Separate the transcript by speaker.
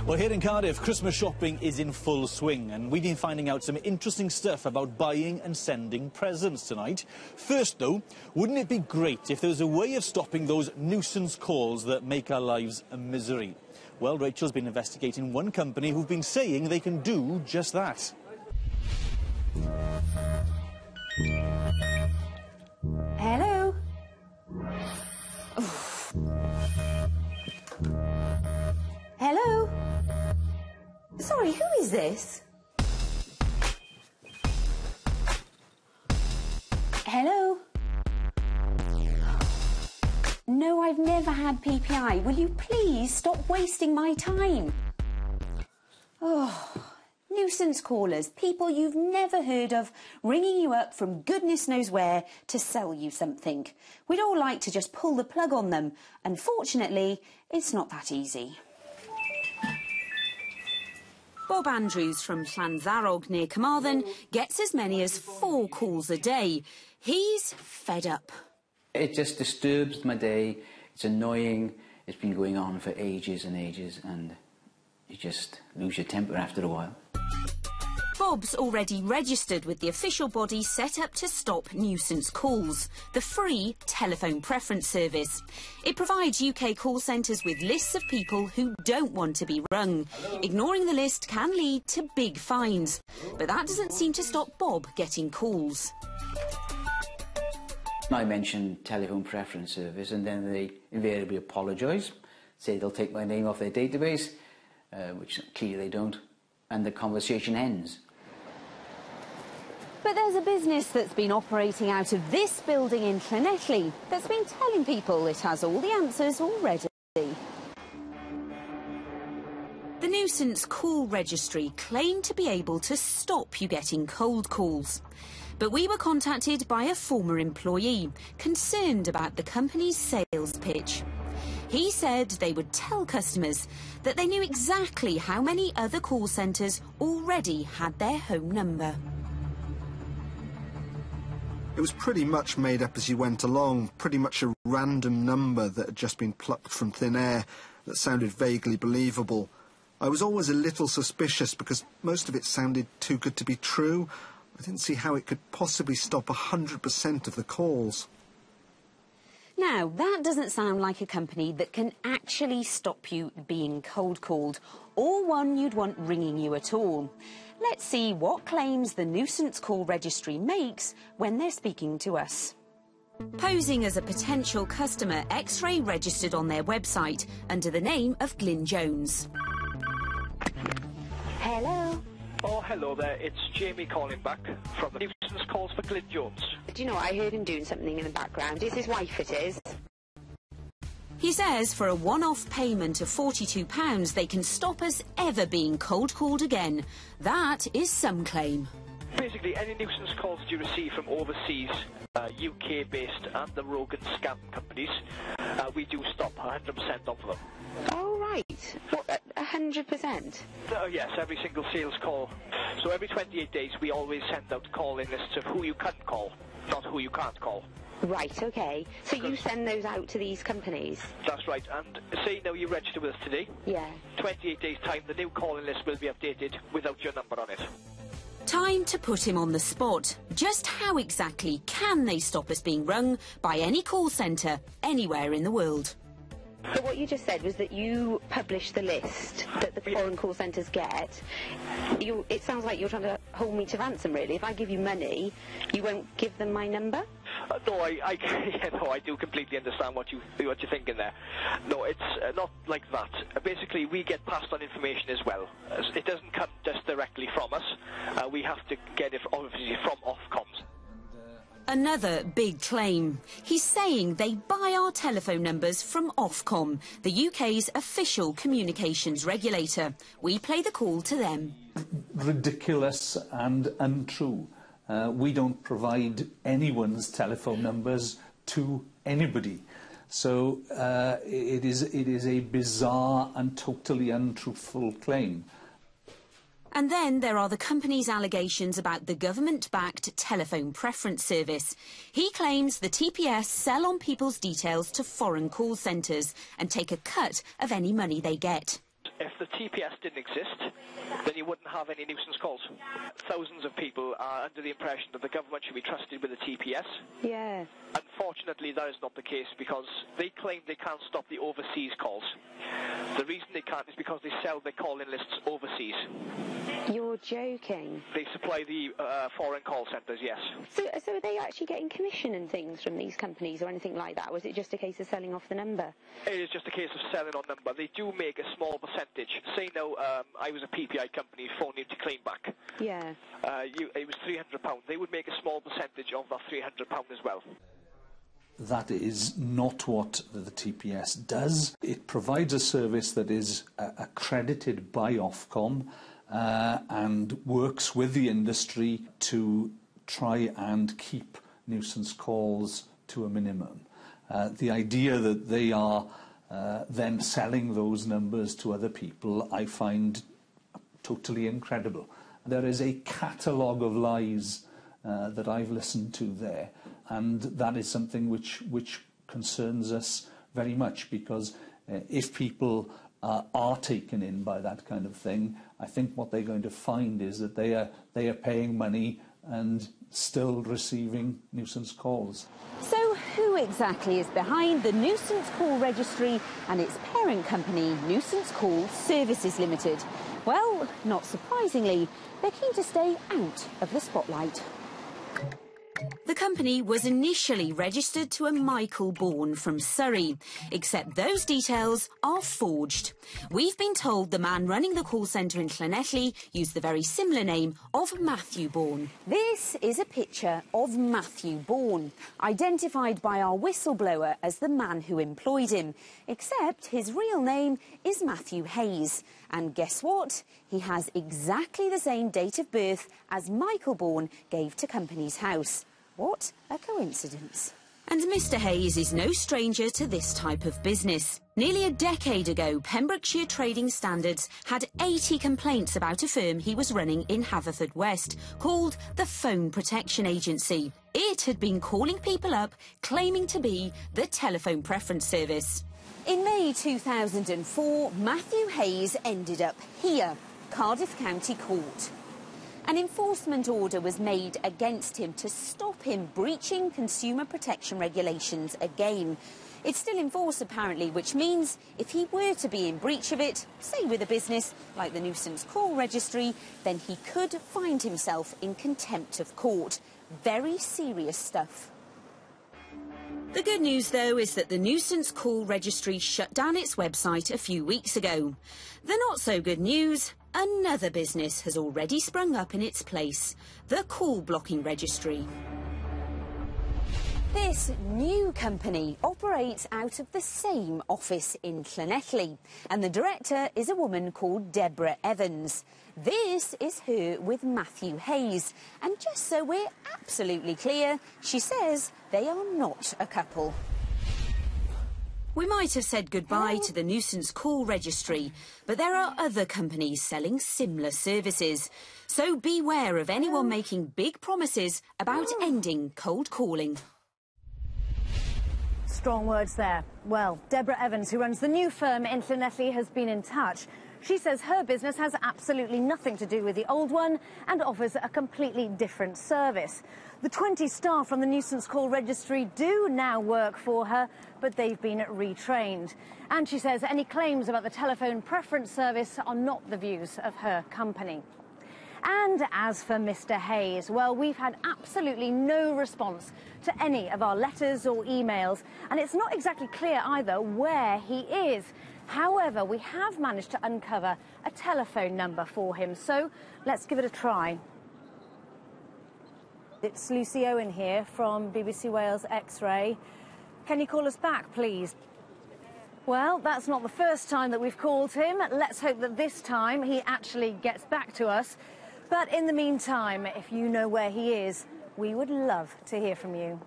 Speaker 1: Well, here in Cardiff, Christmas shopping is in full swing, and we've been finding out some interesting stuff about buying and sending presents tonight. First, though, wouldn't it be great if there was a way of stopping those nuisance calls that make our lives a misery? Well, Rachel's been investigating one company who've been saying they can do just that.
Speaker 2: Hello? Hello? Sorry, who is this? Hello? No, I've never had PPI. Will you please stop wasting my time? Oh, nuisance callers, people you've never heard of, ringing you up from goodness knows where to sell you something. We'd all like to just pull the plug on them. Unfortunately, it's not that easy. Bob Andrews from Llanzarog near Carmarthen gets as many as 4 calls a day. He's fed up.
Speaker 3: It just disturbs my day. It's annoying. It's been going on for ages and ages, and you just lose your temper after a while.
Speaker 2: Bob's already registered with the official body set up to stop nuisance calls, the free telephone preference service. It provides UK call centres with lists of people who don't want to be rung. Ignoring the list can lead to big fines, but that doesn't seem to stop Bob getting calls.
Speaker 3: I mentioned telephone preference service, and then they invariably apologise, say they'll take my name off their database, which clearly they don't, and the conversation ends.
Speaker 2: But there's a business that's been operating out of this building in Llanelli that's been telling people it has all the answers already. The Nuisance Call Registry claimed to be able to stop you getting cold calls. But we were contacted by a former employee concerned about the company's sales pitch. He said they would tell customers that they knew exactly how many other call centres already had their home number.
Speaker 4: It was pretty much made up as you went along, pretty much a random number that had just been plucked from thin air that sounded vaguely believable. I was always a little suspicious because most of it sounded too good to be true. I didn't see how it could possibly stop 100% of the calls.
Speaker 2: Now, that doesn't sound like a company that can actually stop you being cold called, or one you'd want ringing you at all. Let's see what claims the Nuisance Call Registry makes when they're speaking to us. Posing as a potential customer, X-Ray registered on their website under the name of Glyn Jones. Hello.
Speaker 5: Oh, hello there. It's Jamie calling back from the Nuisance Calls for Glyn Jones.
Speaker 6: Do you know what? I heard him doing something in the background. It's his wife, it is.
Speaker 2: He says for a one-off payment of £42, they can stop us ever being cold-called again. That is some claim.
Speaker 5: Basically, any nuisance calls you receive from overseas, UK-based and the rogue and scam companies, we do stop 100% of them.
Speaker 6: Oh, right. What, 100%?
Speaker 5: Yes, every single sales call. So every 28 days, we always send out call-in lists of who you can call, not who you can't call.
Speaker 6: Right, OK. So you send those out to these companies?
Speaker 5: That's right. And say now you register with us today.
Speaker 6: Yeah.
Speaker 5: 28 days' time, the new call-in list will be updated without your number on it.
Speaker 2: Time to put him on the spot. Just how exactly can they stop us being rung by any call centre anywhere in the world?
Speaker 6: So what you just said was that you publish the list that the foreign call centres get. It sounds like you're trying to hold me to ransom, really. If I give you money, you won't give them my number?
Speaker 5: No, I do completely understand what you're thinking there. No, it's not like that. Basically, we get passed on information as well. It doesn't come just directly from us. We have to get it obviously from Ofcoms.
Speaker 2: Another big claim. He's saying they buy our telephone numbers from Ofcom, the UK's official communications regulator. We play the call to them.
Speaker 7: Ridiculous and untrue. We don't provide anyone's telephone numbers to anybody. So it is a bizarre and totally untruthful claim.
Speaker 2: And then there are the company's allegations about the government-backed telephone preference service. He claims the TPS sell on people's details to foreign call centres and take a cut of any money they get.
Speaker 5: If the TPS didn't exist, then you wouldn't have any nuisance calls. Thousands of people are under the impression that the government should be trusted with the TPS.
Speaker 6: Yeah.
Speaker 5: Unfortunately, that is not the case, because they claim they can't stop the overseas calls. The reason they can't is because they sell their call-in lists overseas.
Speaker 6: You're joking.
Speaker 5: They supply the foreign call centres, yes.
Speaker 6: So are they actually getting commission and things from these companies or anything like that? Or is it just a case of selling off the number?
Speaker 5: It is just a case of selling on number. They do make a small percentage. Say now, I was a PPI company phoning you to claim back.
Speaker 6: Yeah.
Speaker 5: It was £300. They would make a small percentage of that £300 as well.
Speaker 7: That is not what the TPS does. It provides a service that is accredited by Ofcom and works with the industry to try and keep nuisance calls to a minimum. The idea that they are then selling those numbers to other people, I find totally incredible. There is a catalogue of lies that I've listened to there, and that is something which concerns us very much, because if people are taken in by that kind of thing, I think what they're going to find is that they are paying money and still receiving nuisance calls.
Speaker 2: So who exactly is behind the Nuisance Call Registry and its parent company, Nuisance Call Services Limited? Well, not surprisingly, they're keen to stay out of the spotlight. The company was initially registered to a Michael Bourne from Surrey, except those details are forged. We've been told the man running the call centre in Llanelli used the very similar name of Matthew Bourne. This is a picture of Matthew Bourne, identified by our whistleblower as the man who employed him, except his real name is Matthew Hayes. And guess what? He has exactly the same date of birth as Michael Bourne gave to Company's House. What a coincidence. And Mr Hayes is no stranger to this type of business. Nearly a decade ago, Pembrokeshire Trading Standards had 80 complaints about a firm he was running in Haverfordwest called the Phone Protection Agency. It had been calling people up claiming to be the telephone preference service. In May 2004, Matthew Hayes ended up here, Cardiff County Court. An enforcement order was made against him to stop him breaching consumer protection regulations again. It's still in force apparently, which means if he were to be in breach of it, say with a business like the Nuisance Call Registry, then he could find himself in contempt of court. Very serious stuff. The good news, though, is that the Nuisance Call Registry shut down its website a few weeks ago. The not-so-good news, another business has already sprung up in its place, the Call Blocking Registry. This new company operates out of the same office in Llanelli, and the director is a woman called Deborah Evans. This is her with Matthew Hayes, and just so we're absolutely clear, she says they are not a couple. We might have said goodbye to the Nuisance Call Registry, but there are other companies selling similar services. So beware of anyone making big promises about ending cold calling.
Speaker 8: Strong words there. Well, Deborah Evans, who runs the new firm in Llanelli, has been in touch. She says her business has absolutely nothing to do with the old one and offers a completely different service. The 20 staff from the Nuisance Call Registry do now work for her, but they've been retrained. And she says any claims about the telephone preference service are not the views of her company. And as for Mr Hayes, well, we've had absolutely no response to any of our letters or emails, and it's not exactly clear either where he is. However, we have managed to uncover a telephone number for him, so let's give it a try. It's Lucy Owen here from BBC Wales X-Ray. Can you call us back, please? Well, that's not the first time that we've called him. Let's hope that this time he actually gets back to us. But in the meantime, if you know where he is, we would love to hear from you.